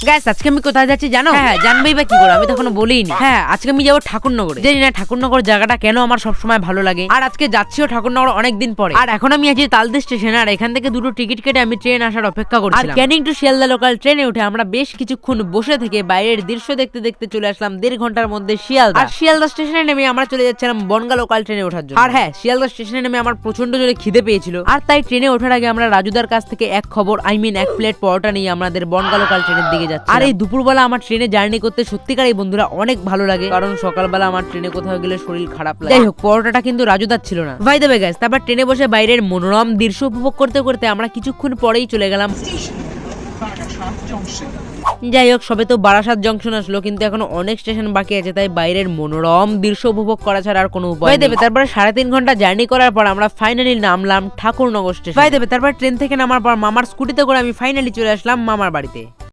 Guys আজকে আমি কোথায় যাচ্ছি জানো? হ্যাঁ জানবেই বা কি করে, আমি তো এখনো বলিনি। হ্যাঁ আজকে আমি যাবো ঠাকুরনগরে। জানি না ঠাকুরনগর জায়গাটা কেন আমার সবসময় ভালো লাগে, আর আজকে যাচ্ছিও ঠাকুরনগর অনেকদিন পরে। আর এখন আমি আছি তালদি স্টেশনে, আর এখান থেকে দুটো টিকিট কেটে আমি ট্রেন আসার অপেক্ষা করছিলাম। আর ক্যানিং টু শিয়ালদা লোকাল ট্রেনে উঠে আমরা বেশ কিছুক্ষণ বসে থেকে বাইরের দৃশ্য দেখতে দেখতে চলে আসলাম 1.5 ঘন্টার মধ্যে শিয়ালদা। আর শিয়ালদা স্টেশনে নেমে আমরা চলে যাচ্ছিলাম বনগা লোকাল ট্রেনে ওঠার জন্য। আর হ্যাঁ শিয়ালদা স্টেশনে নেমে আমার প্রচন্ড জোরে খিদে পেয়েছিল, আর তাই ট্রেনে ওঠার আগে আমরা রাজুদার কাছ থেকে এক প্লেট পরোটা নিয়ে আমাদের বনগা লোকাল ট্রেনের দিকে যাচ্ছি। আর এই দুপুরবেলা আমার ট্রেনে জার্নি করতে সত্যিকারই বন্ধুরা অনেক ভালো লাগে, কারণ সকালবেলা আমার ট্রেনে কোথাও গেলে শরীর খারাপ লাগে। যাই হোক পরোটাটা কিন্তু রাজুদার ছিল না। বাই দ্য ওয়ে গাইস, তারপর ট্রেনে বসে বাইরের মনোরম দৃশ্য উপভোগ করতে করতে আমরা কিছুক্ষণ পরেই চলে গেলাম। যাই হোক সবে তো বারাসাত জংশন আসলো, কিন্তু এখনো অনেক স্টেশন বাকি আছে, তাই বাইরের মনোরম দৃশ্য উপভোগ করা ছাড়া আর কোনো উপায় নেই। তারপরে 3.5 ঘন্টা জার্নি করার পর আমরা ফাইনালি নামলাম ঠাকুরনগর স্টেশন। তারপর ট্রেন থেকে নামার পর মামার স্কুটিতে করে আমি ফাইনালি চলে আসলাম মামার বাড়িতে।